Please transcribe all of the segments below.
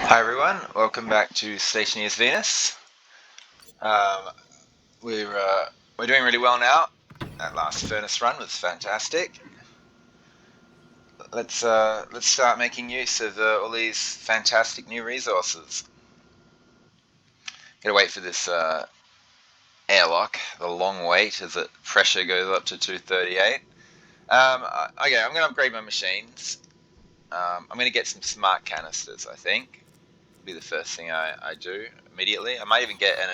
Hi everyone, welcome back to Stationeers Venus. Um, we're doing really well now. That last furnace run was fantastic. Let's start making use of all these fantastic new resources. Gotta wait for this airlock, the long wait as the pressure goes up to 238. Okay, I'm gonna upgrade my machines. I'm gonna get some smart canisters. I think be the first thing I do immediately. I might even get an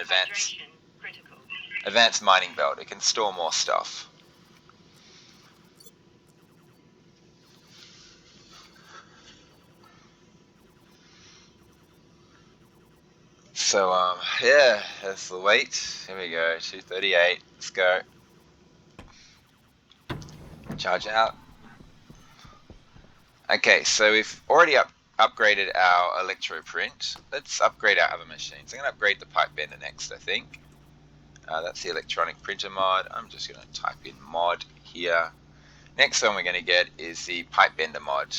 advanced mining belt. It can store more stuff. So yeah, that's the weight. Here we go, 238. Let's go. Charge out. Okay, so we've already upgraded our electroprint. Let's upgrade our other machines. I'm gonna upgrade the pipe bender next, I think. That's the electronic printer mod. I'm just gonna type in mod here. Next one we're gonna get is the pipe bender mod.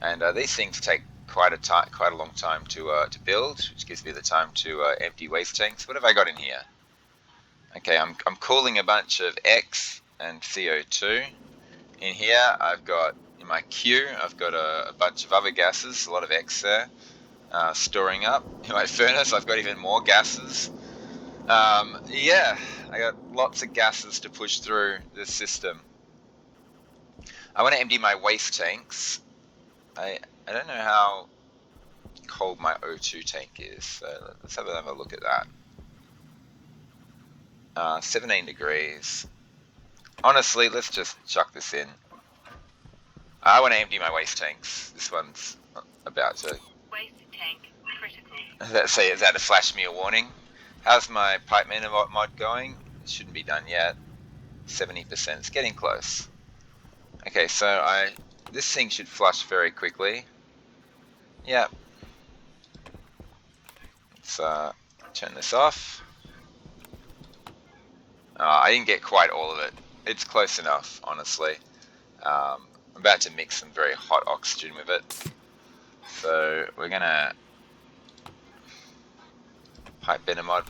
And these things take quite a long time to build, which gives me the time to empty waste tanks. What have I got in here? Okay, I'm cooling a bunch of X and CO2. In here, I've got in my queue, I've got a bunch of other gases, a lot of X there, storing up. In my furnace, I've got even more gases. Yeah, I got lots of gases to push through this system. I want to empty my waste tanks. I don't know how cold my O2 tank is, so let's have a look at that. 17 degrees. Honestly, let's just chuck this in. I want to empty my waste tanks. This one's about to. Waste tank critical. Is that to flash me a warning? How's my pipe bender mod going? It shouldn't be done yet. 70%. It's getting close. Okay, so this thing should flush very quickly. Yep. Let's turn this off. I didn't get quite all of it. It's close enough, honestly. I'm about to mix some very hot oxygen with it. So we're gonna pipe bender mod.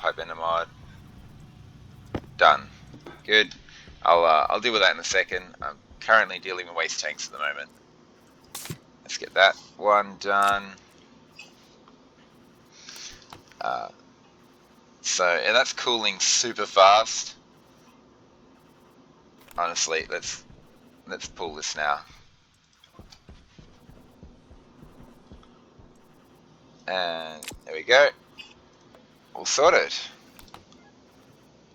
Done. Good. I'll deal with that in a second. I'm currently dealing with waste tanks at the moment. Let's get that one done. So that's cooling super fast. Honestly, let's pull this now. And there we go. All sorted.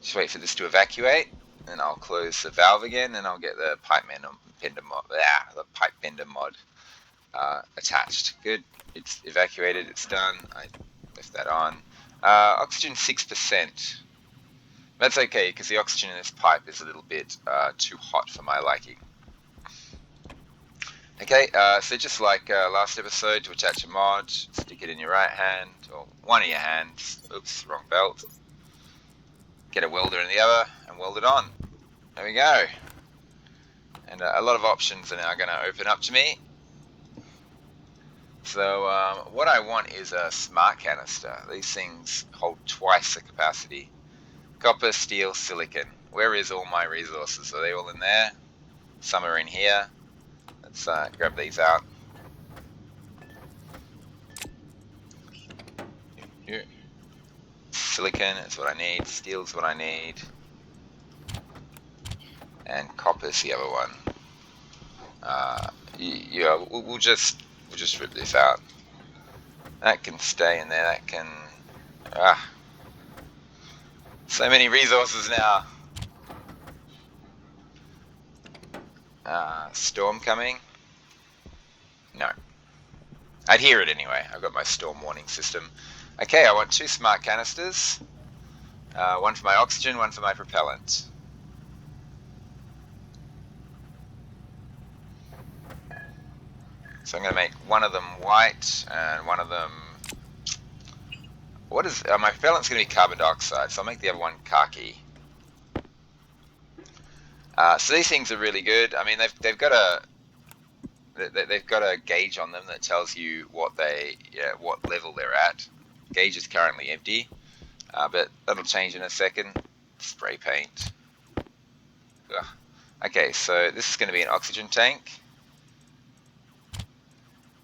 Just wait for this to evacuate, and I'll close the valve again, and I'll get the pipe bender mod attached. Good. It's evacuated. It's done. I left that on. Oxygen 6%. That's okay because the oxygen in this pipe is a little bit too hot for my liking. Okay, so just like last episode, to attach a mod, stick it in your right hand, or one of your hands. Oops, wrong belt. Get a welder in the other, and weld it on. There we go. And a lot of options are now going to open up to me. So what I want is a smart canister. These things hold twice the capacity. Copper, steel, silicon. Where is all my resources? Are they all in there? Some are in here. Let's grab these out. Silicon is what I need. Steel is what I need. And copper's the other one. Yeah, we'll just rip this out. That can stay in there. That can. So many resources now. Storm coming? No. I'd hear it anyway. I've got my storm warning system. Okay, I want 2 smart canisters. One for my oxygen, one for my propellant. So I'm going to make one of them white and one of them. What is my propellant's going to be carbon dioxide, so I'll make the other one khaki. So these things are really good. I mean, they've got a they've got a gauge on them that tells you what level they're at. Gauge is currently empty, but that'll change in a second. Spray paint. Ugh. Okay, so this is going to be an oxygen tank,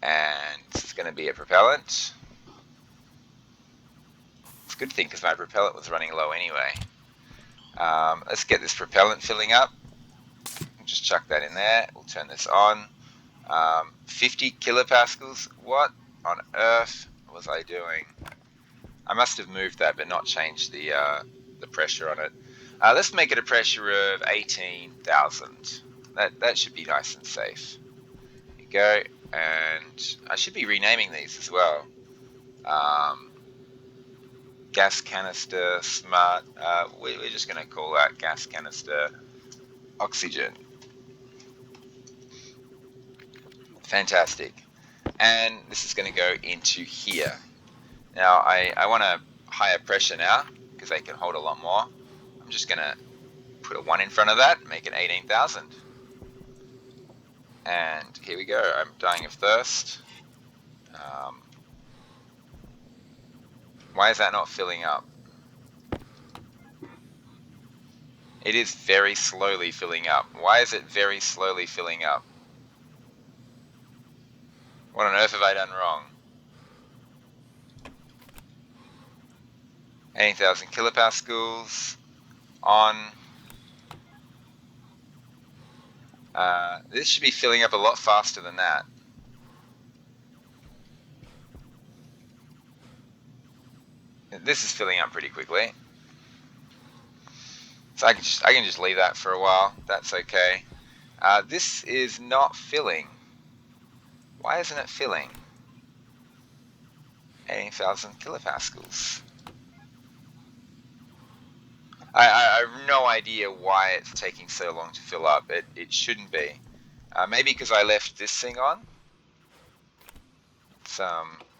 and this is going to be a propellant. It's a good thing because my propellant was running low anyway. Let's get this propellant filling up. Just chuck that in there. We'll turn this on. 50 kilopascals. What on earth was I doing? I must have moved that but not changed the pressure on it. Let's make it a pressure of 18,000. That should be nice and safe. There you go. And I should be renaming these as well. Gas canister smart. We're just going to call that gas canister oxygen. Fantastic. And this is going to go into here. Now I want a higher pressure now because they can hold a lot more. I'm just going to put a 1 in front of that, make it 18,000. And here we go. I'm dying of thirst. Why is that not filling up? It is very slowly filling up. Why is it very slowly filling up? What on earth have I done wrong? 18,000 kilopascals on. This should be filling up a lot faster than that. This is filling up pretty quickly. So I can just leave that for a while. That's okay. This is not filling. Why isn't it filling? 18,000 kilopascals. I have no idea why it's taking so long to fill up. It shouldn't be. Maybe because I left this thing on.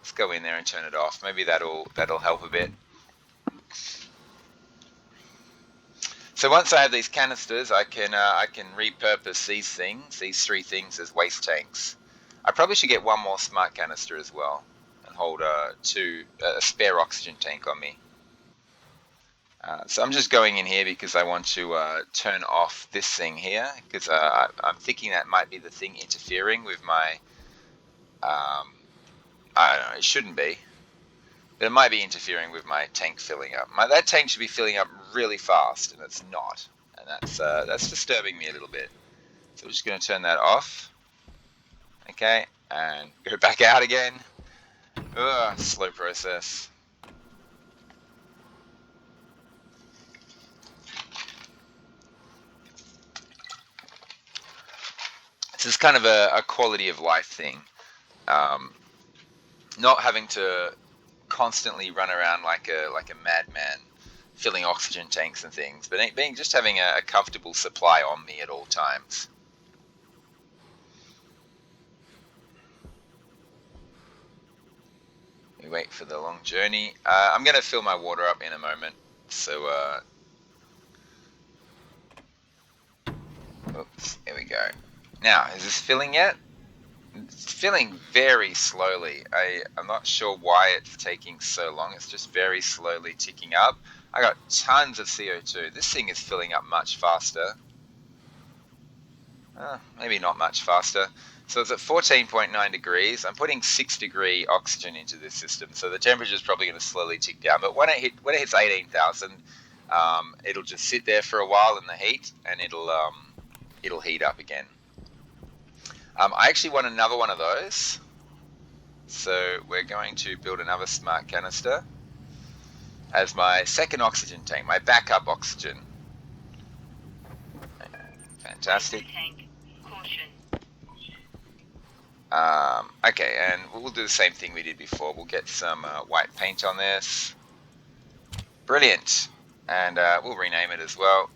Let's go in there and turn it off. Maybe that'll help a bit. So once I have these canisters, I can repurpose these 3 things as waste tanks. I probably should get 1 more smart canister as well and hold a spare oxygen tank on me. So I'm just going in here because I want to turn off this thing here because I'm thinking that might be the thing interfering with my. I don't know. It shouldn't be, but it might be interfering with my tank filling up. That tank should be filling up really fast, and it's not, and that's disturbing me a little bit. So we're just going to turn that off. Okay, and go back out again. Ugh, slow process. This is kind of a quality of life thing. Not having to constantly run around like a madman filling oxygen tanks and things, but just having a comfortable supply on me at all times. We wait for the long journey. I'm going to fill my water up in a moment. So, oops, here we go. Now, is this filling yet? It's filling very slowly. I'm not sure why it's taking so long. It's just very slowly ticking up. I got tons of CO2. This thing is filling up much faster. Maybe not much faster. So it's at 14.9 degrees. I'm putting 6-degree oxygen into this system, so the temperature is probably going to slowly tick down. But when it hits 18,000, it'll just sit there for a while in the heat, and it'll heat up again. I actually want another one of those, so we're going to build another smart canister as my second oxygen tank, my backup oxygen. Fantastic. Tank. Caution. Okay, and we'll do the same thing we did before. We'll get some white paint on this. Brilliant. And we'll rename it as well.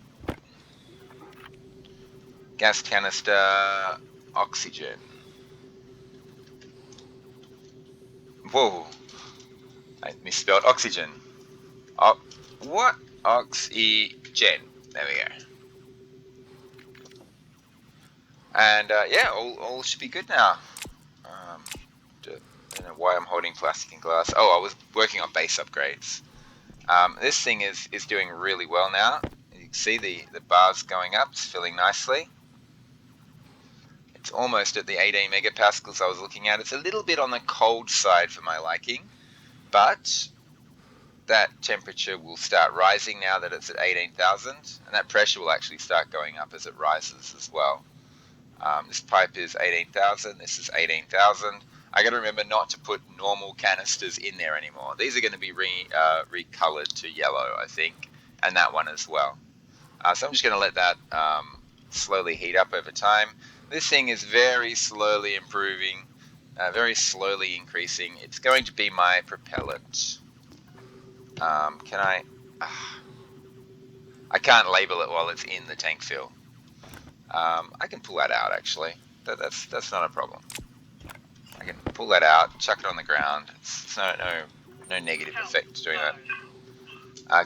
Gas canister oxygen. Whoa, I misspelled oxygen. What? Oxygen. There we go. And yeah, all should be good now. I don't know why I'm holding plastic and glass. Oh, I was working on base upgrades. This thing is doing really well now. You can see the bars going up. It's filling nicely. It's almost at the 18 megapascals I was looking at. It's a little bit on the cold side for my liking, but that temperature will start rising now that it's at 18,000, and that pressure will actually start going up as it rises as well. This pipe is 18,000, this is 18,000. I got to remember not to put normal canisters in there anymore. These are going to be recolored to yellow, I think, and that one as well. So I'm just going to let that slowly heat up over time. This thing is very slowly improving, very slowly increasing. It's going to be my propellant. Can I? I can't label it while it's in the tank fill. I can pull that out actually. That's not a problem. I can pull that out, chuck it on the ground. It's no negative effect doing that.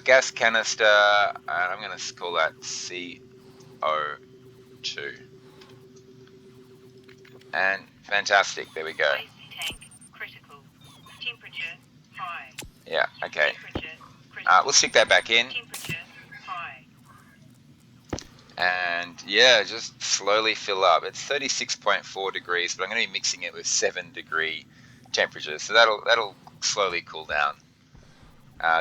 Gas canister. I'm going to call that CO2. And fantastic. There we go. Ice tank critical. Temperature high. Yeah. Okay. Temperature critical. We'll stick that back in. Temperature high. And yeah, just slowly fill up. It's 36.4 degrees, but I'm going to be mixing it with 7-degree temperatures, so that'll slowly cool down.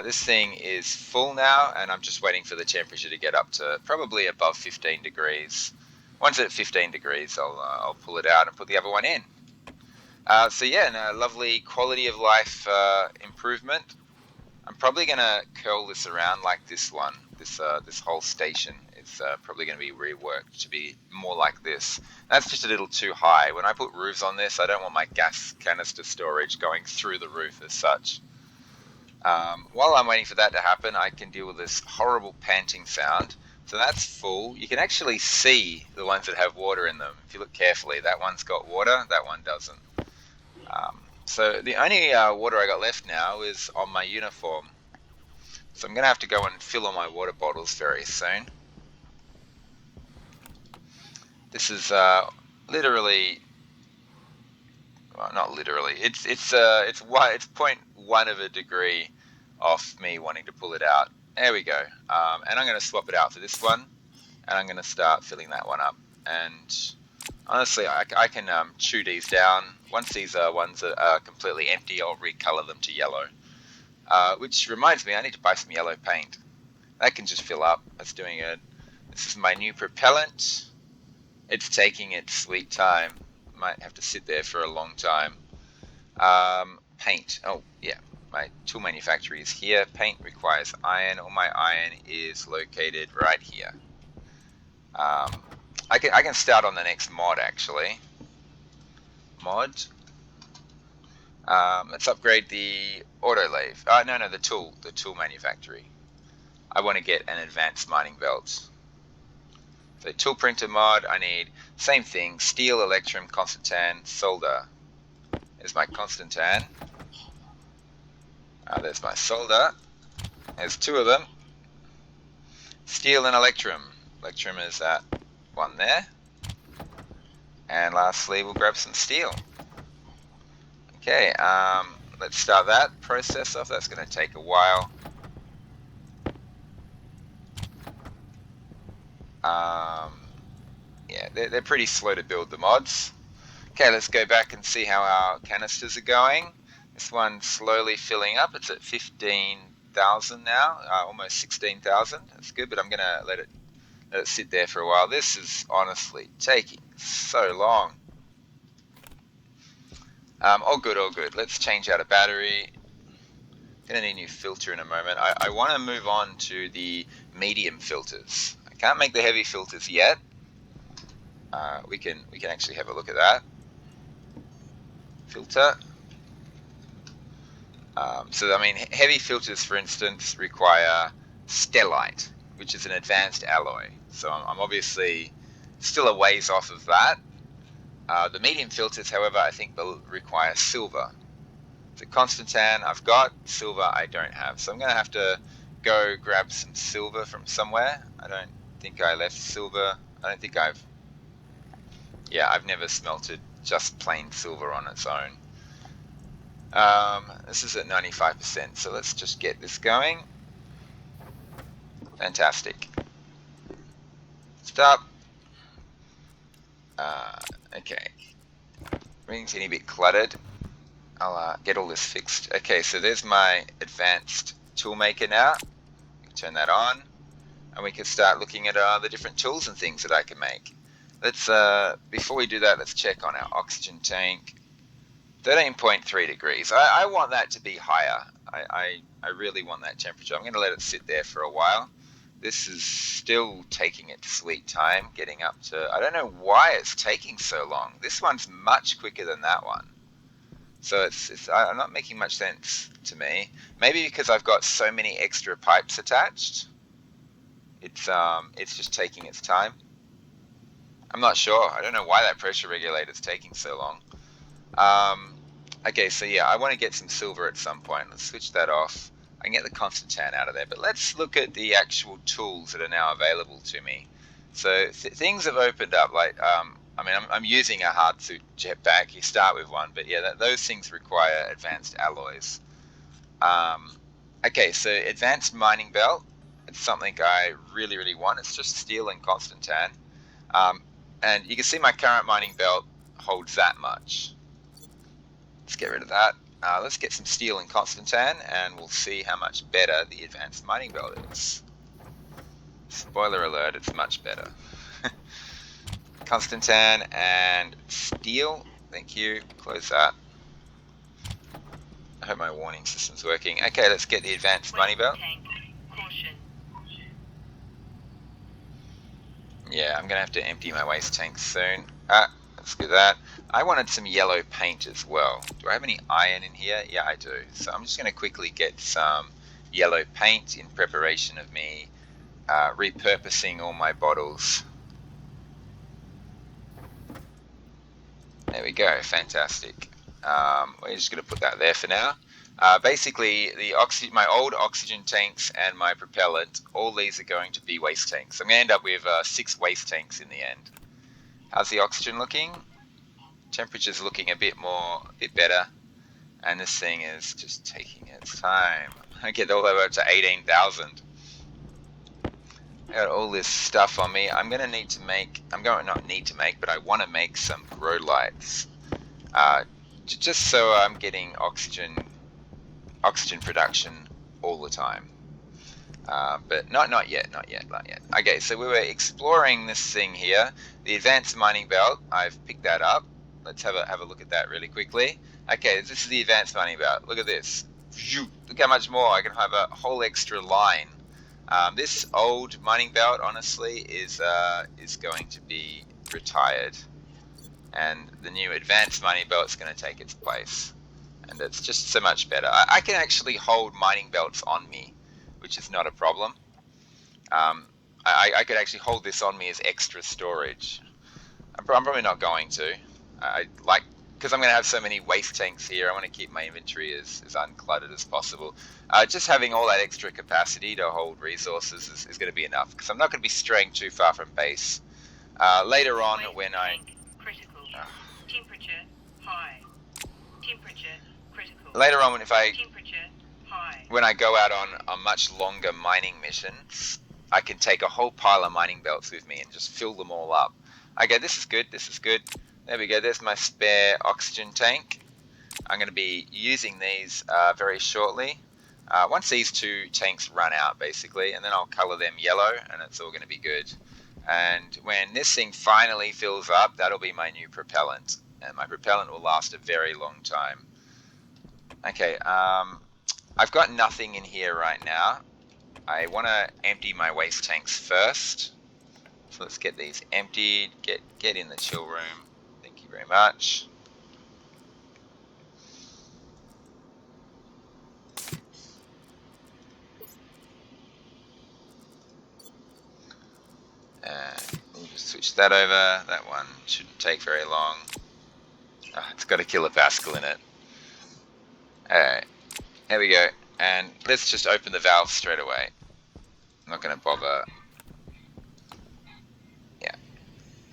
This thing is full now, and I'm just waiting for the temperature to get up to probably above 15 degrees. Once it's at 15 degrees, I'll pull it out and put the other one in. So yeah, no, lovely quality of life improvement. I'm probably going to curl this around like this one. This whole station is probably going to be reworked to be more like this. That's just a little too high. When I put roofs on this, I don't want my gas canister storage going through the roof as such. While I'm waiting for that to happen, I can deal with this horrible panting sound. So that's full. You can actually see the ones that have water in them. If you look carefully, that one's got water, that one doesn't. So the only water I got left now is on my uniform. So I'm going to have to go and fill all my water bottles very soon. This is literally, well, not literally. It's 0.1 of a degree off me wanting to pull it out. There we go. And I'm going to swap it out for this one, and I'm going to start filling that one up. And honestly, I can chew these down. Once these ones are completely empty, I'll recolor them to yellow. Which reminds me, I need to buy some yellow paint. That can just fill up. That's doing it. This is my new propellant. It's taking its sweet time. Might have to sit there for a long time. Paint. Oh, yeah. My tool manufacturer is here. Paint requires iron. All my iron is located right here. I can start on the next mod, actually. Mod. Let's upgrade the autolathe. No, the tool manufacturer. I want to get an advanced mining belt. So tool printer mod, I need same thing, steel, electrum, constantan, solder. There's my constantan. There's my solder. There's two of them. Steel and electrum. Electrum is that one there. And lastly, we'll grab some steel. Okay, let's start that process off. That's going to take a while. Yeah, they're pretty slow to build, the mods. Okay, let's go back and see how our canisters are going. This one's slowly filling up. It's at 15,000 now, almost 16,000. That's good, but I'm going to let it sit there for a while. This is honestly taking so long. All good, all good. Let's change out a battery. Gonna need a new filter in a moment. I want to move on to the medium filters. I can't make the heavy filters yet. We can actually have a look at that. Filter. So I mean, heavy filters, for instance, require stellite, which is an advanced alloy. So I'm obviously still a ways off of that. The medium filters, however, I think will require silver. So constantan I've got, silver I don't have. So I'm going to have to go grab some silver from somewhere. I don't think I left silver. I don't think I've Yeah, I've never smelted just plain silver on its own. This is at 95%, so let's just get this going. Fantastic. Stop. Okay. Everything's getting a bit cluttered. I'll get all this fixed. Okay, so there's my advanced toolmaker now. Turn that on, and we can start looking at the different tools and things that I can make. Let's before we do that, let's check on our oxygen tank. 13.3 degrees. I want that to be higher. I really want that temperature. I'm going to let it sit there for a while. This is still taking its sweet time, getting up to... I don't know why it's taking so long. This one's much quicker than that one. So I'm not making much sense to me. Maybe because I've got so many extra pipes attached. It's just taking its time. I'm not sure. I don't know why that pressure regulator is taking so long. Okay, so yeah, I want to get some silver at some point. Let's switch that off. I can get the Constantan out of there, but let's look at the actual tools that are now available to me. So things have opened up. Like, I mean, I'm using a hard suit jetpack. You start with one, but yeah, those things require advanced alloys. Okay, so advanced mining belt. It's something I really, really want. It's just steel and Constantan. And you can see my current mining belt holds that much. Let's get rid of that. Let's get some steel and Constantan, and we'll see how much better the advanced mining belt is. Spoiler alert, it's much better. Constantan and steel. Thank you. Close that. I hope my warning system's working. Okay, let's get the advanced mining belt. Yeah, I'm going to have to empty my waste tank soon. Let's do that. I wanted some yellow paint as well. Do I have any iron in here? Yeah, I do. So I'm just going to quickly get some yellow paint in preparation of me repurposing all my bottles. There we go. Fantastic. We're just going to put that there for now. Basically, my old oxygen tanks and my propellant, all these are going to be waste tanks. I'm going to end up with 6 waste tanks in the end. How's the oxygen looking? Temperature's looking a bit better, and this thing is just taking its time. I get all the way up to 18,000. I got all this stuff on me. I'm going to need to make, but I want to make some grow lights. Just so I'm getting oxygen production all the time. But not yet. Okay, so we were exploring this thing here, the advanced mining belt. I've picked that up. Let's have a look at that really quickly. Okay, this is the advanced mining belt. Look at this. Look how much more. I can have a whole extra line. This old mining belt, honestly, is going to be retired, and the new advanced mining belt is going to take its place, and it's just so much better. I can actually hold mining belts on me, which is not a problem. I could actually hold this on me as extra storage. I'm probably not going to. Because I'm going to have so many waste tanks here, I want to keep my inventory as uncluttered as possible. Just having all that extra capacity to hold resources is going to be enough, because I'm not going to be straying too far from base. Later on, when I... Temperature high. Temperature critical. Later on, when I go out on much longer mining missions, I can take a whole pile of mining belts with me and just fill them all up. Okay, this is good. There we go. There's my spare oxygen tank. I'm going to be using these very shortly. Once these 2 tanks run out, basically, and then I'll color them yellow, and it's all going to be good. And when this thing finally fills up, that'll be my new propellant. And my propellant will last a very long time. Okay, I've got nothing in here right now. I want to empty my waste tanks first. So let's get these emptied. Get in the chill room. Thank you very much. We'll just switch that over. That one shouldn't take very long. It's got a kilopascal in it. Alright, there we go. And let's just open the valve straight away. I'm not going to bother. Yeah.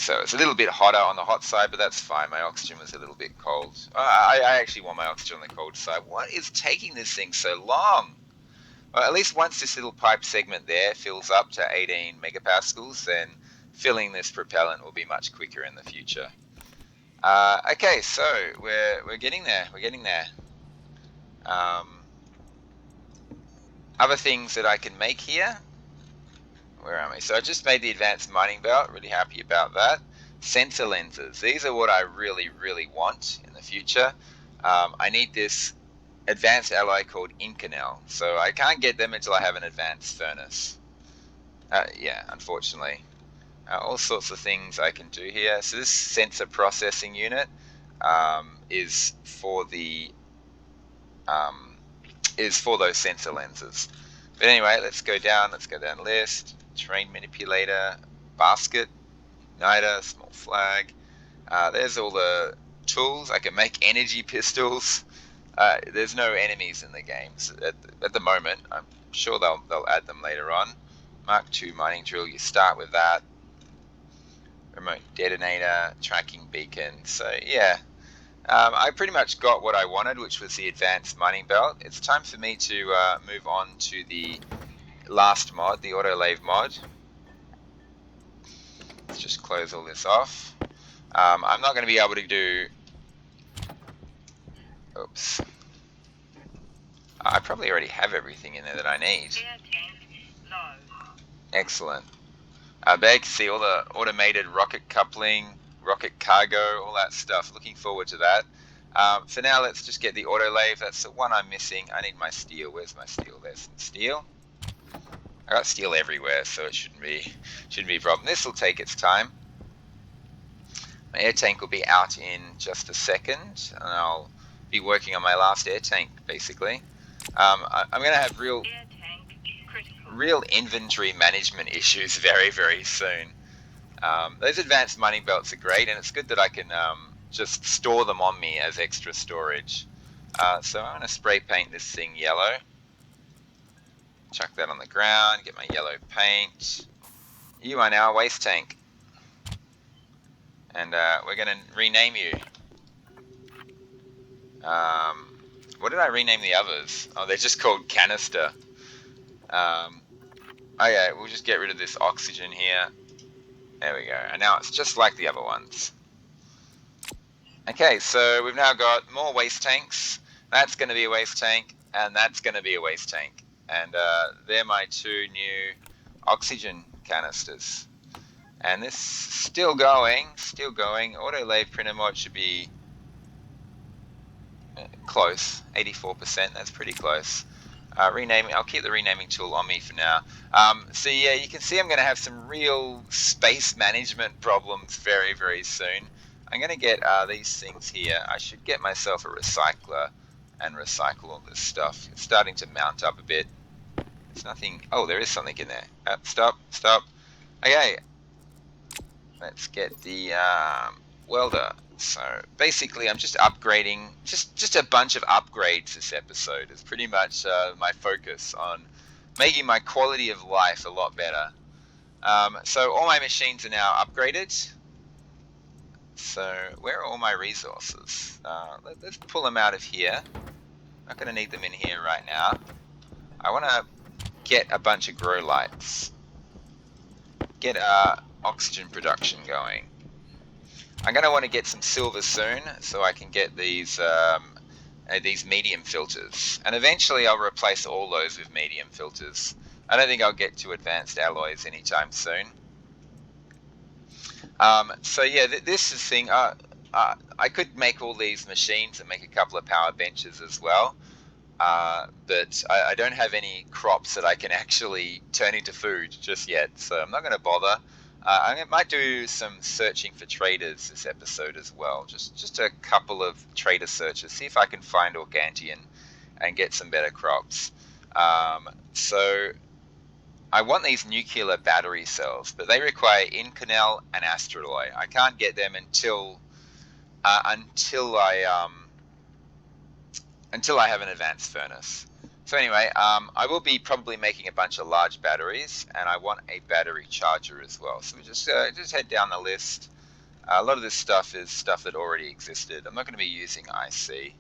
So it's a little bit hotter on the hot side, but that's fine. My oxygen was a little bit cold. I actually want my oxygen on the cold side. What is taking this thing so long? Well, at least once this little pipe segment there fills up to 18 megapascals, then filling this propellant will be much quicker in the future. Okay, so we're getting there. We're getting there. Other things that I can make here. Where am I? So I just made the advanced mining belt. Really happy about that. Sensor lenses. These are what I really, really want in the future. I need this advanced alloy called Inconel. So I can't get them until I have an advanced furnace. Yeah, unfortunately. All sorts of things I can do here. So this sensor processing unit is for those sensor lenses. But anyway, let's go down list. Terrain manipulator, basket, igniter, small flag. There's all the tools. I can make energy pistols. There's no enemies in the games at the moment. I'm sure they'll add them later on. Mark II mining drill, you start with that. Remote detonator, tracking beacon. So yeah, I pretty much got what I wanted, which was the advanced mining belt. It's time for me to move on to the last mod, the autolave mod. Let's just close all this off. I'm not going to be able to do... Oops. I probably already have everything in there that I need. Air tank low. Excellent. There you can see all the automated rocket coupling, rocket cargo, all that stuff. Looking forward to that. For now, let's just get the autolave. That's the one I'm missing. I need my steel. Where's my steel? There's some steel. I got steel everywhere, so it shouldn't be a problem. This will take its time. My air tank will be out in just a second, and I'll be working on my last air tank, basically. I'm going to have real inventory management issues very, very soon. Those advanced mining belts are great, and it's good that I can just store them on me as extra storage. So I'm going to spray paint this thing yellow. Chuck that on the ground, get my yellow paint. You are now a waste tank. And we're going to rename you. What did I rename the others? Oh, they're just called Canister. Okay, we'll just get rid of this oxygen here. There we go. And now it's just like the other ones. Okay, so we've now got more waste tanks. That's going to be a waste tank, and that's going to be a waste tank. And they're my two new oxygen canisters. And this still going. Autolave printer mod should be close, 84%. That's pretty close. Renaming, I'll keep the renaming tool on me for now. So yeah, you can see I'm going to have some real space management problems very, very soon. I'm going to get these things here. I should get myself a recycler and recycle all this stuff. It's starting to mount up a bit. There's nothing. Oh, there is something in there. Stop. Okay, let's get the welder. So basically, I'm just upgrading, just a bunch of upgrades this episode. Is pretty much my focus on making my quality of life a lot better. So all my machines are now upgraded. So where are all my resources? Let's pull them out of here. Not going to need them in here right now. I want to get a bunch of grow lights. Get oxygen production going. I'm going to want to get some silver soon, so I can get these medium filters. And eventually I'll replace all those with medium filters. I don't think I'll get to advanced alloys anytime soon. So yeah, this is the thing. I could make all these machines and make a couple of power benches as well. But I don't have any crops that I can actually turn into food just yet, so I'm not going to bother. I might do some searching for traders this episode as well, just a couple of trader searches, see if I can find Organtian and get some better crops. So I want these nuclear battery cells, but they require Inconel and Astraloy. I can't get them until I have an advanced furnace. So anyway, I will be probably making a bunch of large batteries, and I want a battery charger as well. So we just head down the list. A lot of this stuff is stuff that already existed. I'm not going to be using IC,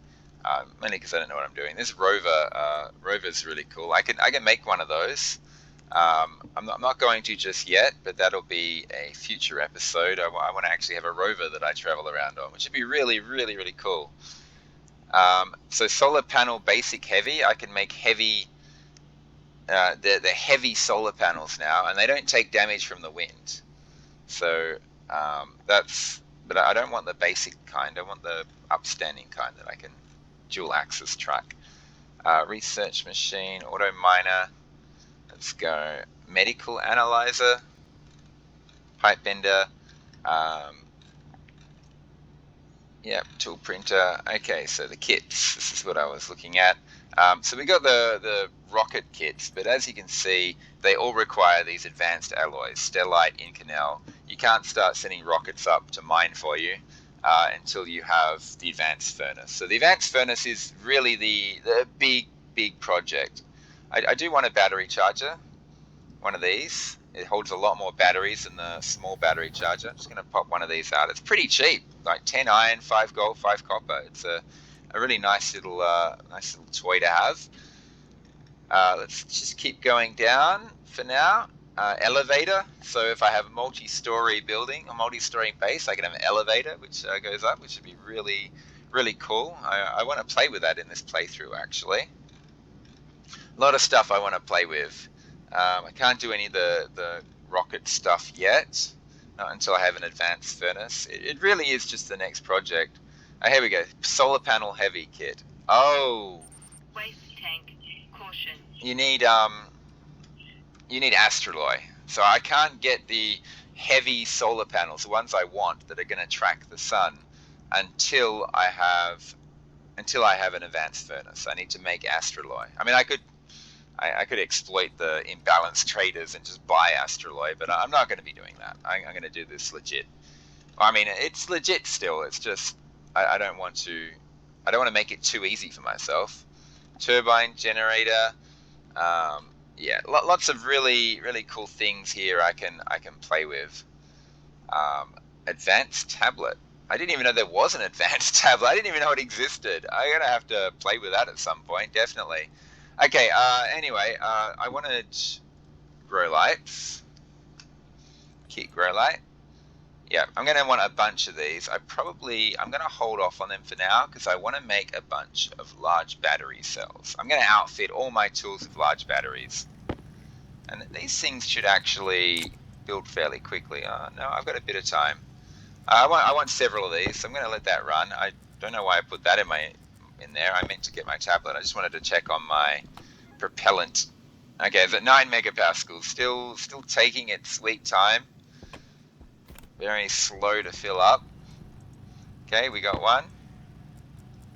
mainly because I don't know what I'm doing. This rover's really cool. I can make one of those. I'm not going to just yet, but that'll be a future episode. I want to actually have a rover that I travel around on, which would be really, really, really cool. So solar panel basic heavy, I can make heavy, the heavy solar panels now, and they don't take damage from the wind. So but I don't want the basic kind. I want the upstanding kind that I can dual axis track. Research machine, auto miner. Let's go. Medical analyzer, pipe bender. Tool printer. Okay, so the kits. This is what I was looking at. So we got the rocket kits, but as you can see, they all require these advanced alloys, stellite, inconel. You can't start sending rockets up to mine for you until you have the advanced furnace. So the advanced furnace is really the big project. I do want a battery charger, one of these. It holds a lot more batteries than the small battery charger. I'm just going to pop one of these out. It's pretty cheap, like 10 iron, 5 gold, 5 copper. It's a really nice little toy to have. Let's just keep going down for now. Elevator. So if I have a multi-story building, a multi-story base, I can have an elevator which goes up, which would be really, really cool. I want to play with that in this playthrough, actually. A lot of stuff I want to play with. I can't do any of the rocket stuff yet, not until I have an advanced furnace. It really is just the next project. Here we go. Solar panel heavy kit. Oh. Waste tank. Caution. You need astraloy. So I can't get the heavy solar panels, the ones I want that are going to track the sun, until I have an advanced furnace. I need to make astraloy. I mean, I could exploit the imbalanced traders and just buy astraloy, but I'm not going to be doing that. I'm going to do this legit. I mean, it's legit still. It's just I don't want to make it too easy for myself. Turbine generator. Lots of really, really cool things here I can play with. Advanced tablet. I didn't even know there was an advanced tablet. I didn't even know it existed. I'm going to have to play with that at some point, definitely. Okay, anyway, I wanted grow lights. Kit grow light. Yeah, I'm going to want a bunch of these. I'm going to hold off on them for now because I want to make a bunch of large battery cells. I'm going to outfit all my tools with large batteries. And these things should actually build fairly quickly. No, I've got a bit of time. I want several of these, so I'm going to let that run. I don't know why I put that in there. I meant to get my tablet. I just wanted to check on my propellant. Okay, it's at 9 megapascals. Still taking its sweet time. Very slow to fill up. Okay, we got one.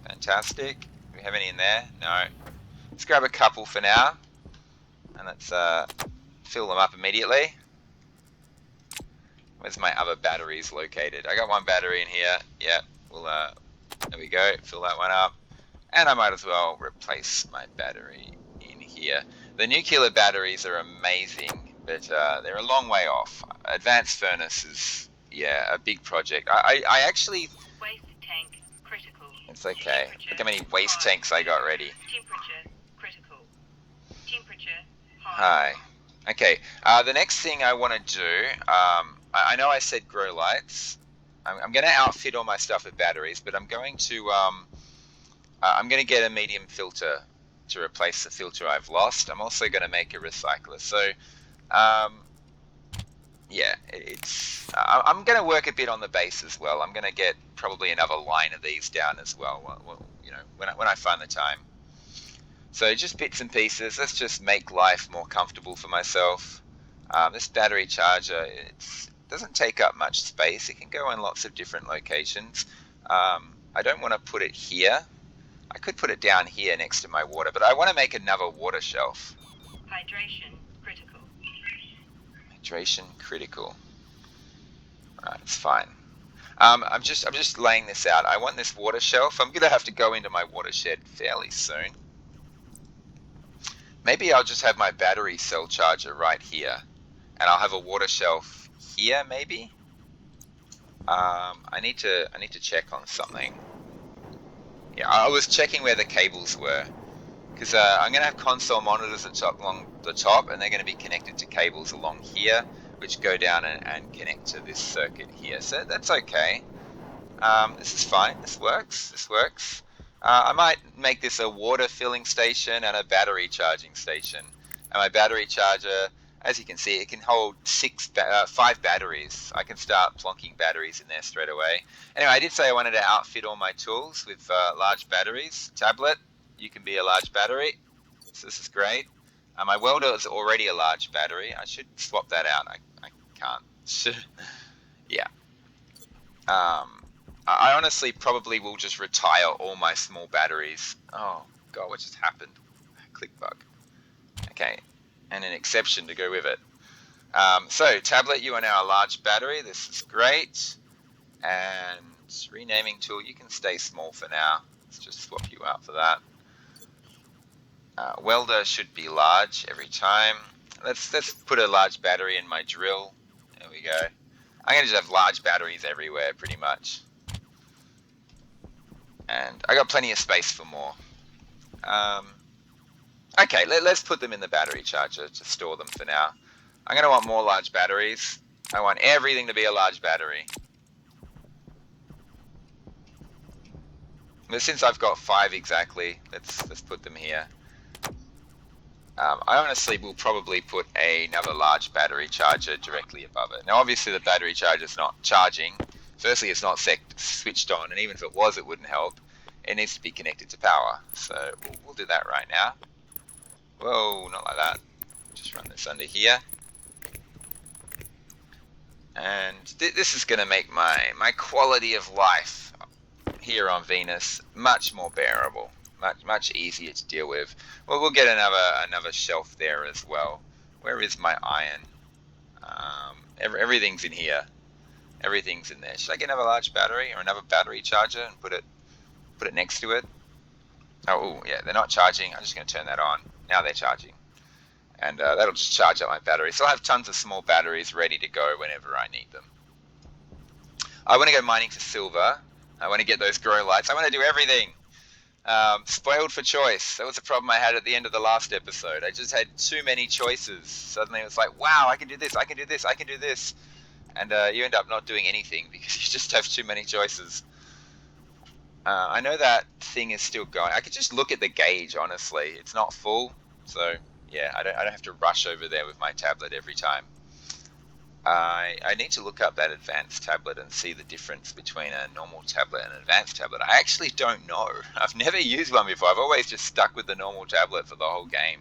Fantastic. Do we have any in there? No. Let's grab a couple for now. And let's fill them up immediately. Where's my other batteries located? I got one battery in here. Yeah, there we go. Fill that one up. And I might as well replace my battery in here. The nuclear batteries are amazing, but they're a long way off. Advanced furnace is, a big project. I actually... Waste tank critical. It's okay. Look how many waste tanks I got ready. Temperature critical. Temperature high. Okay. The next thing I want to do, I know I said grow lights. I'm going to outfit all my stuff with batteries, but I'm going to get a medium filter to replace the filter I've lost. I'm also going to make a recycler. So, I'm going to work a bit on the base as well. I'm going to get probably another line of these down as well. When I find the time. So just bits and pieces. Let's just make life more comfortable for myself. This battery charger, it doesn't take up much space. It can go in lots of different locations. I don't want to put it here. I could put it down here next to my water, but I want to make another water shelf. Hydration critical. Hydration critical. Right, it's fine. I'm just laying this out. I want this water shelf. I'm gonna have to go into my watershed fairly soon. Maybe I'll just have my battery cell charger right here, and I'll have a water shelf here, maybe. I need to check on something. Yeah, I was checking where the cables were, because I'm going to have console monitors along the top, and they're going to be connected to cables along here, which go down and connect to this circuit here. So that's okay. This is fine. This works. This works. I might make this a water filling station and a battery charging station. And my battery charger, as you can see, it can hold 5 batteries. I can start plonking batteries in there straight away. Anyway, I did say I wanted to outfit all my tools with large batteries. Tablet, you can be a large battery. So this is great. My welder is already a large battery. I should swap that out. I can't. Yeah. I honestly probably will just retire all my small batteries. Oh god, what just happened? Click bug. Okay, and an exception to go with it. So tablet, you are now a large battery. This is great. And renaming tool, you can stay small for now. Let's just swap you out for that. Welder should be large every time. Let's put a large battery in my drill. There we go. I'm gonna just have large batteries everywhere, pretty much. And I got plenty of space for more. Okay, let's put them in the battery charger to store them for now. I'm going to want more large batteries. I want everything to be a large battery. But since I've got 5 exactly, let's put them here. I honestly will probably put another large battery charger directly above it. Now obviously the battery charger is not charging. Firstly, it's not switched on, and even if it was, it wouldn't help. It needs to be connected to power. So we'll do that right now. Whoa, not like that. Just run this under here. And this is going to make my quality of life here on Venus much more bearable, much easier to deal with. Well, we'll get another shelf there as well. Where is my iron? Everything's in here. Everything's in there. Should I get another large battery or another battery charger and put it next to it? Oh, yeah, they're not charging. I'm just going to turn that on. Now they're charging. And that'll just charge up my battery. So I'll have tons of small batteries ready to go whenever I need them. I want to go mining for silver. I want to get those grow lights. I want to do everything. Spoiled for choice. That was the problem I had at the end of the last episode. I just had too many choices. Suddenly it was like, wow, I can do this, I can do this, I can do this. And you end up not doing anything because you just have too many choices. I know that thing is still going. I could just look at the gauge, honestly. It's not full. So, yeah, I don't have to rush over there with my tablet every time. I need to look up that advanced tablet and see the difference between a normal tablet and an advanced tablet. I actually don't know. I've never used one before. I've always just stuck with the normal tablet for the whole game.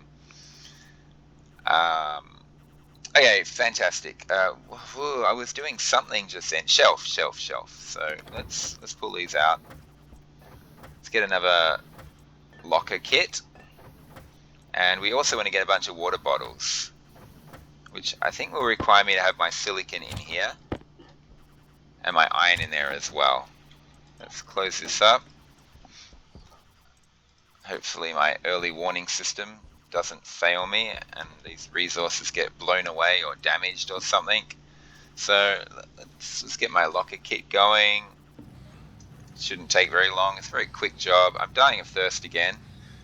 Okay, fantastic. I was doing something just then. Shelf. So let's pull these out. Let's get another locker kit. And we also want to get a bunch of water bottles, which I think will require me to have my silicon in here and my iron in there as well. Let's close this up. Hopefully my early warning system doesn't fail me and these resources get blown away or damaged or something. So let's get my locker kit going. It shouldn't take very long. It's a very quick job. I'm dying of thirst again.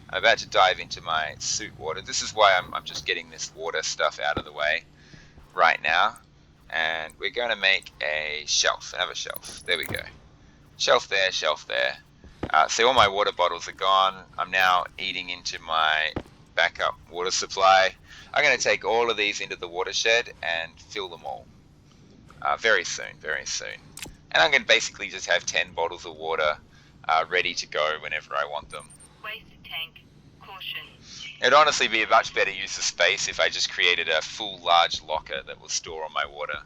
I'm about to dive into my suit water. This is why I'm just getting this water stuff out of the way right now. And we're going to make a shelf, another shelf. There we go. Shelf there, shelf there. So all my water bottles are gone. I'm now eating into my backup water supply. I'm going to take all of these into the watershed and fill them all. Very soon. And I'm going to basically just have 10 bottles of water ready to go whenever I want them. Waste tank. Caution. It'd honestly be a much better use of space if I just created a full large locker that will store all my water.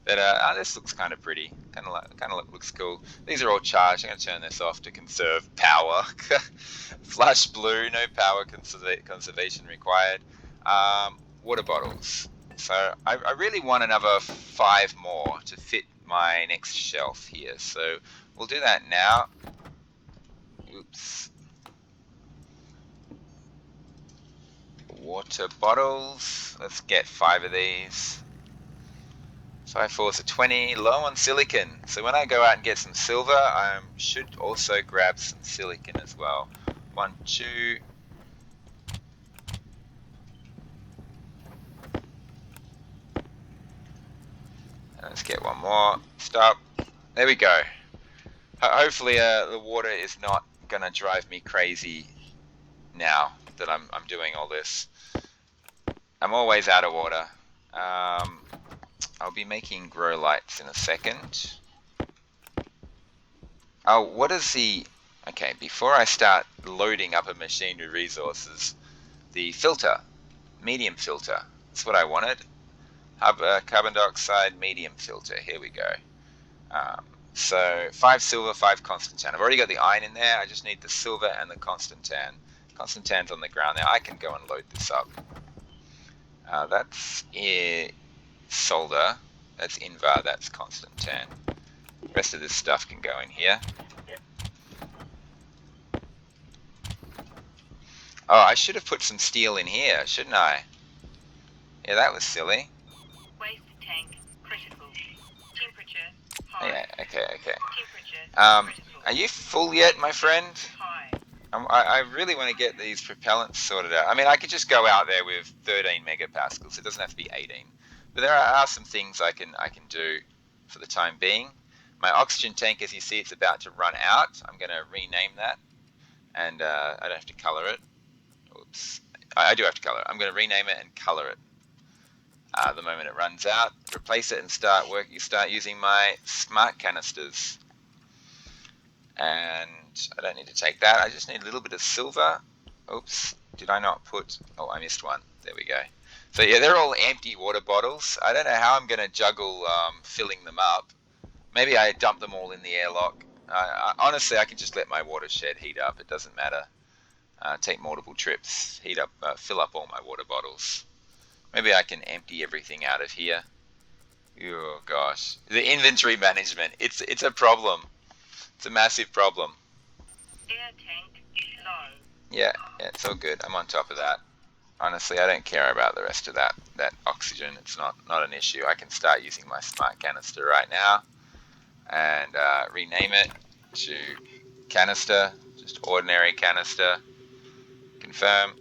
But this looks kind of pretty. Kind of looks cool. These are all charged. I'm going to turn this off to conserve power. Flush blue, no power conservation required. Water bottles. So I really want another 5 more to fit my next shelf here. So we'll do that now. Oops. Water bottles. Let's get 5 of these. 5 4s are 20. Low on silicon. So when I go out and get some silver, I should also grab some silicon as well. 1, 2. Let's get one more. Stop. There we go. Hopefully the water is not going to drive me crazy now that I'm doing all this. I'm always out of water. I'll be making grow lights in a second. Oh, what is the... Okay, before I start loading up a machine with resources, the filter, medium filter, that's what I wanted. Carbon dioxide medium filter, here we go. So 5 silver, 5 constant tan. I've already got the iron in there, I just need the silver and the constant tan. Constant tan's on the ground now, I can go and load this up. That's solder, that's invar, that's constant tan. The rest of this stuff can go in here. Oh, I should have put some steel in here, shouldn't I? Yeah, that was silly. Waste tank critical. Temperature high. Yeah, okay. Temperature critical. Are you full yet, my friend? High. I really want to get these propellants sorted out. I mean, I could just go out there with 13 megapascals. It doesn't have to be 18. But there are some things I can do for the time being. My oxygen tank, as you see, it's about to run out. I'm going to rename that. And I don't have to color it. Oops. I do have to color it. I'm going to rename it and color it. The moment it runs out, replace it and start using my smart canisters. And I don't need to take that. I just need a little bit of silver. Oops, did I not put... Oh, I missed one. There we go. So yeah, they're all empty water bottles. I don't know how I'm going to juggle filling them up. Maybe I dump them all in the airlock. Honestly, I can just let my watershed heat up. It doesn't matter. Take multiple trips, heat up, fill up all my water bottles. Maybe I can empty everything out of here. Oh gosh, the inventory management, it's a problem. It's a massive problem. Air tank low. Yeah, it's all good. I'm on top of that. Honestly, I don't care about the rest of that oxygen. It's not an issue. I can start using my smart canister right now and rename it to canister, just ordinary canister. Confirm.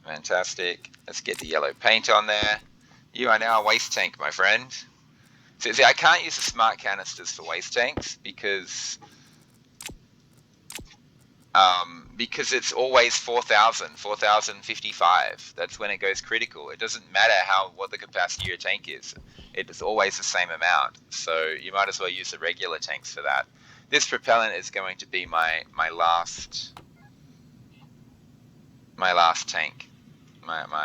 Fantastic. Let's get the yellow paint on there. You are now a waste tank, my friend. So, see, I can't use the smart canisters for waste tanks because it's always 4,055. That's when it goes critical. It doesn't matter what the capacity of your tank is. It's always the same amount. So you might as well use the regular tanks for that. This propellant is going to be my last tank. My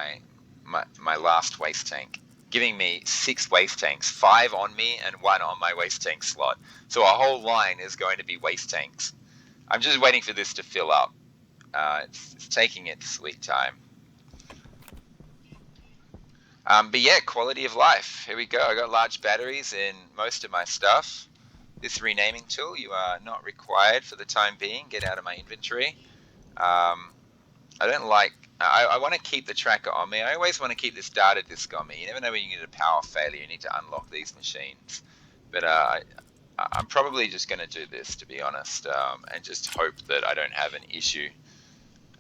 last waste tank, giving me 6 waste tanks, 5 on me and 1 on my waste tank slot. So a whole line is going to be waste tanks. I'm just waiting for this to fill up. It's taking its sweet time. But yeah, quality of life. Here we go. I got large batteries in most of my stuff. This renaming tool, you are not required for the time being. Get out of my inventory. I want to keep the tracker on me. I always want to keep this data disk on me. You never know when you get a power failure. You need to unlock these machines. But I'm probably just going to do this, to be honest, and just hope that I don't have an issue.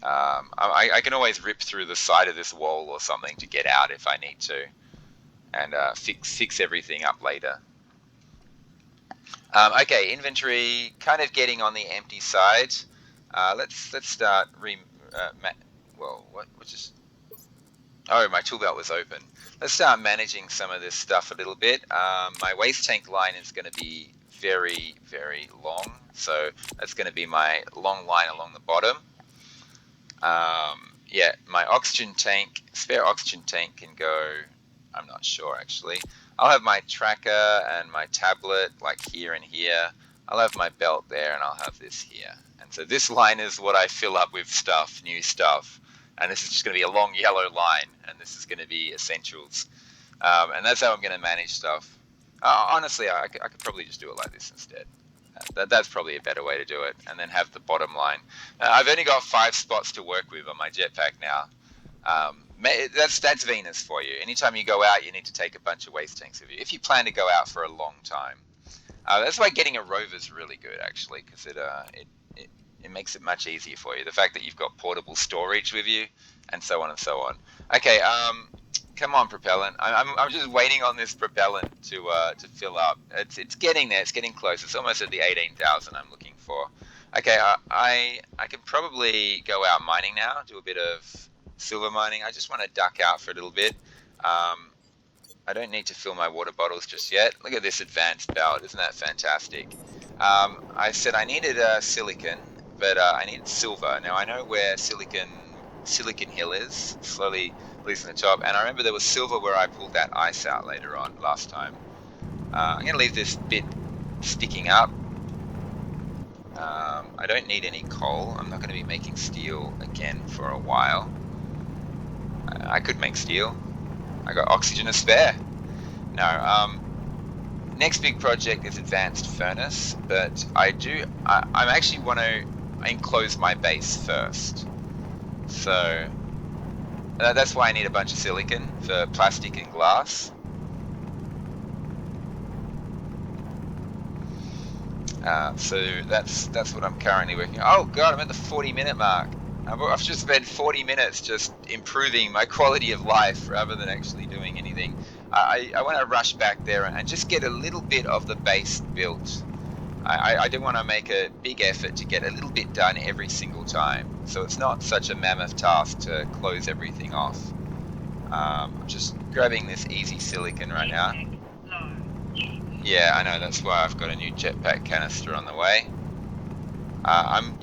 I can always rip through the side of this wall or something to get out if I need to, and fix everything up later. Okay, inventory kind of getting on the empty side. Let's start Oh, my tool belt was open. Let's start managing some of this stuff a little bit. My waste tank line is going to be very, very long. So that's going to be my long line along the bottom. Yeah, my oxygen tank, spare oxygen tank can go, I'm not sure actually. I'll have my tracker and my tablet like here and here. I'll have my belt there and I'll have this here. And so this line is what I fill up with stuff, new stuff. And this is just going to be a long yellow line, and this is going to be essentials. And that's how I'm going to manage stuff. Honestly, I could probably just do it like this instead. That's probably a better way to do it, and then have the bottom line. I've only got 5 spots to work with on my jetpack now. That's Venus for you. Anytime you go out, you need to take a bunch of waste tanks with you. If you plan to go out for a long time, that's why getting a rover is really good, actually, because it makes it much easier for you. The fact that you've got portable storage with you, and so on and so on. Okay, come on, propellant. I'm just waiting on this propellant to fill up. It's getting there. It's getting close. It's almost at the 18,000 I'm looking for. Okay, I could probably go out mining now. Do a bit of silver mining. I just want to duck out for a little bit. I don't need to fill my water bottles just yet. Look at this advanced belt. Isn't that fantastic? I said I needed silicon, but I needed silver. Now I know where Silicon Hill is, slowly leaving the top, and I remember there was silver where I pulled that ice out later on last time. I'm going to leave this bit sticking up. I don't need any coal. I'm not going to be making steel again for a while. I could make steel. I got oxygen to spare. No, next big project is advanced furnace, but I actually want to enclose my base first. So that's why I need a bunch of silicon for plastic and glass. So that's what I'm currently working on. Oh god, I'm at the 40-minute mark. I've just spent 40 minutes just improving my quality of life rather than actually doing anything. I want to rush back there and just get a little bit of the base built. I do want to make a big effort to get a little bit done every single time, so it's not such a mammoth task to close everything off. I'm just grabbing this easy silicon right now. Yeah, I know, that's why I've got a new jetpack canister on the way. I'm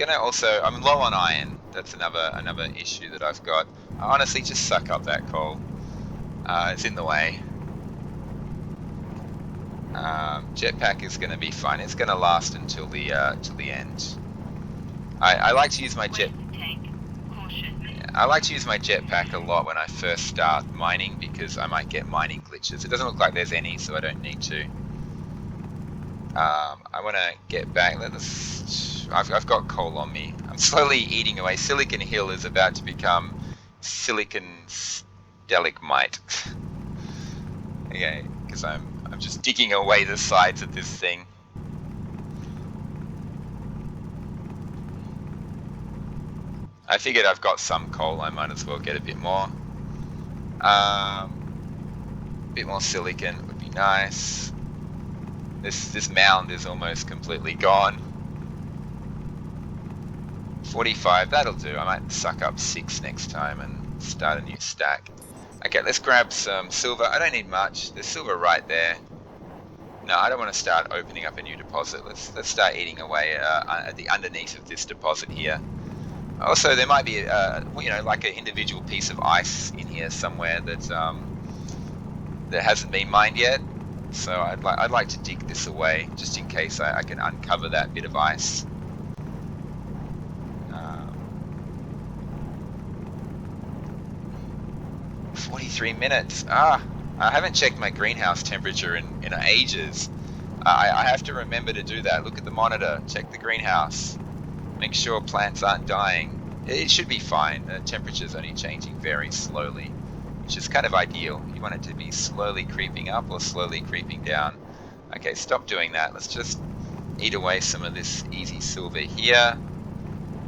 low on iron. That's another issue that I've got. Honestly, just suck up that coal. It's in the way. Jetpack is going to be fine. It's going to last until the end. I like to use my I like to use my jetpack a lot when I first start mining because I might get mining glitches. It doesn't look like there's any, so I don't need to. I want to get back. I've got coal on me. I'm slowly eating away. Silicon Hill is about to become Silicon Stalagmite. Okay, because I'm just digging away the sides of this thing. I figured I've got some coal. I might as well get a bit more. A bit more silicon would be nice. This mound is almost completely gone. 45, that'll do. I might suck up 6 next time and start a new stack. Okay, let's grab some silver. I don't need much. There's silver right there. No, I don't want to start opening up a new deposit. Let's start eating away at the underneath of this deposit here. Also, there might be like an individual piece of ice in here somewhere that hasn't been mined yet. So I'd like to dig this away just in case I can uncover that bit of ice. 43 minutes. I haven't checked my greenhouse temperature in ages. I have to remember to do that. Look at the monitor. Check the greenhouse. Make sure plants aren't dying. It should be fine. The temperature's only changing very slowly, which is kind of ideal. You want it to be slowly creeping up or slowly creeping down. Okay, stop doing that. Let's just eat away some of this easy silver here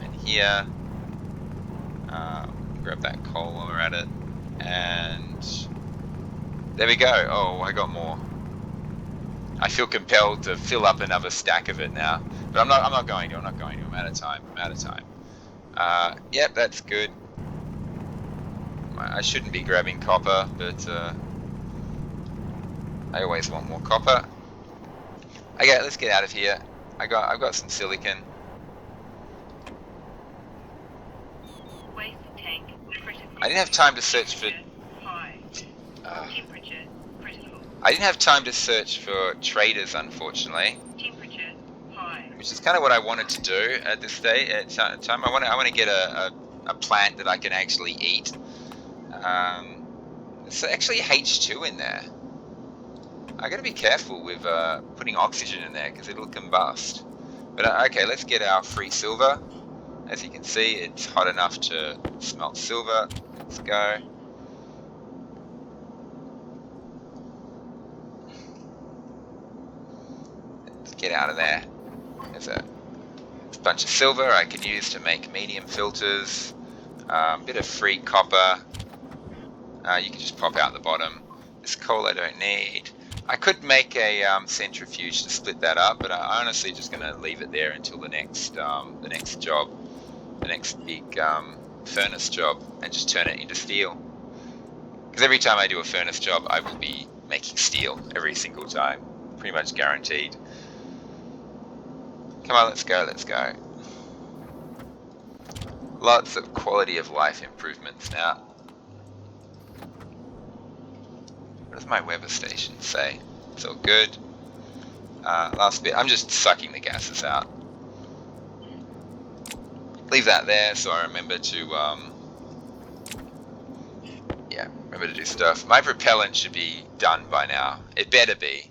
and here. Grab that coal while we're at it. And there we go. Oh, I got more. I feel compelled to fill up another stack of it now, but I'm not going to. I'm out of time. Yep, that's good. I shouldn't be grabbing copper, but I always want more copper. Okay, let's get out of here. I've got some silicon. Waste tank critical. I didn't have time to search for. Temperature critical. I didn't have time to search for traders, unfortunately. Temperature high. Which is kind of what I wanted to do at this day. At time, I want to get a plant that I can actually eat. There's actually H2 in there. I got to be careful with putting oxygen in there because it'll combust. But okay, let's get our free silver. As you can see, it's hot enough to smelt silver. Let's go. get out of there. There's a bunch of silver I can use to make medium filters. Bit of free copper. You can just pop out the bottom. This coal I don't need. I could make a centrifuge to split that up, but I'm honestly just going to leave it there until the next job, the next big furnace job, and just turn it into steel. Because every time I do a furnace job, I will be making steel every single time, pretty much guaranteed. Come on, let's go, let's go. Lots of quality of life improvements now. What does my weather station say? It's all good. Last bit, I'm just sucking the gases out. Leave that there so I remember to, remember to do stuff. My propellant should be done by now. It better be.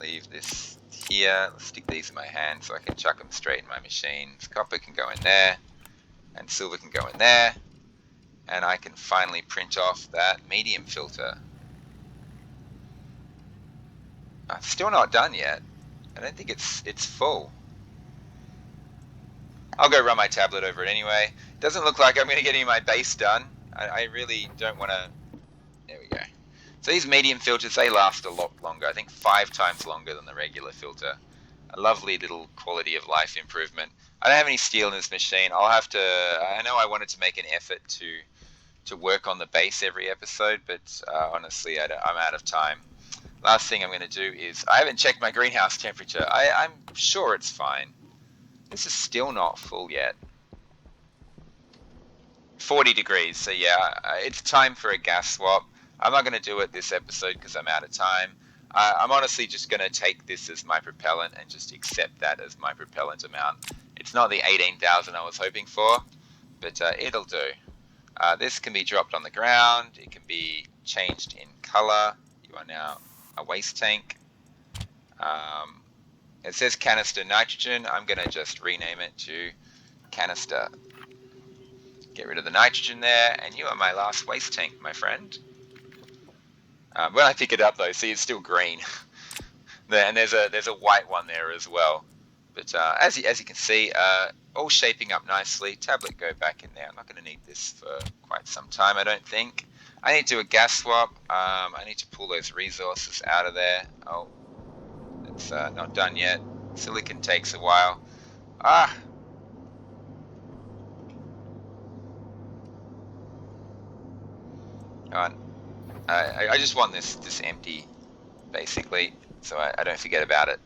Leave this here. Let's stick these in my hand so I can chuck them straight in my machines. Copper can go in there, and silver can go in there. And I can finally print off that medium filter. Still not done yet. I don't think it's full. I'll go run my tablet over it anyway. Doesn't look like I'm going to get any of my base done. I really don't want to... There we go. So these medium filters, they last a lot longer. I think 5 times longer than the regular filter. A lovely little quality of life improvement. I don't have any steel in this machine. I'll have to... I know I wanted to make an effort to work on the base every episode, but honestly, I'm out of time. Last thing I'm going to do is... I haven't checked my greenhouse temperature. I'm sure it's fine. This is still not full yet. 40 degrees, so yeah, it's time for a gas swap. I'm not going to do it this episode because I'm out of time. I'm honestly just going to take this as my propellant and just accept that as my propellant amount. It's not the 18,000 I was hoping for, but it'll do. This can be dropped on the ground. It can be changed in color. You are now a waste tank. It says canister nitrogen. I'm going to just rename it to canister. Get rid of the nitrogen there, and you are my last waste tank, my friend. When I pick it up, though, see, it's still green. And there's a white one there as well. But as you can see, all shaping up nicely. Tablet, go back in there. I'm not going to need this for quite some time, I don't think. I need to do a gas swap. I need to pull those resources out of there. Oh, it's not done yet. Silicon takes a while. I just want this empty, basically, so I don't forget about it.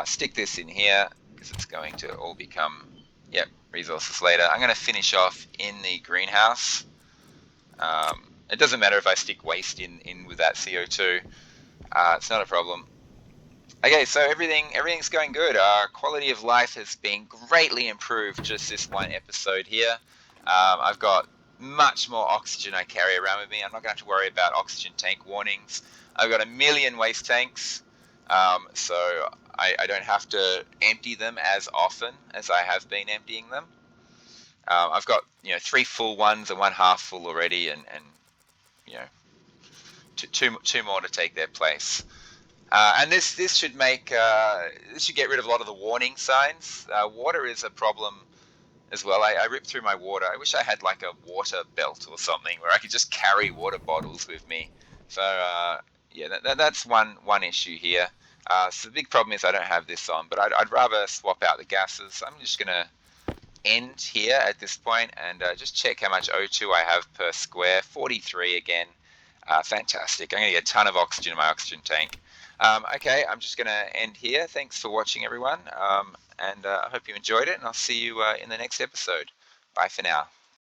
Stick this in here, because it's going to all become, resources later. I'm going to finish off in the greenhouse. It doesn't matter if I stick waste in with that CO2. It's not a problem. Okay, so everything's going good. Quality of life has been greatly improved just this one episode here. I've got much more oxygen I carry around with me. I'm not going to have to worry about oxygen tank warnings. I've got 1 million waste tanks, so I don't have to empty them as often as I have been emptying them. I've got 3 full ones and 1 half full already, and two more to take their place. And this should make this should get rid of a lot of the warning signs. Water is a problem as well. I ripped through my water. I wish I had like a water belt or something where I could just carry water bottles with me. So that's one issue here. So the big problem is I don't have this on, but I'd rather swap out the gases. I'm just gonna end here at this point and just check how much O2 I have per square. 43 again. Fantastic. I'm gonna get a ton of oxygen in my oxygen tank. Okay, I'm just gonna end here. Thanks for watching, everyone. And I hope you enjoyed it, and I'll see you in the next episode. Bye for now.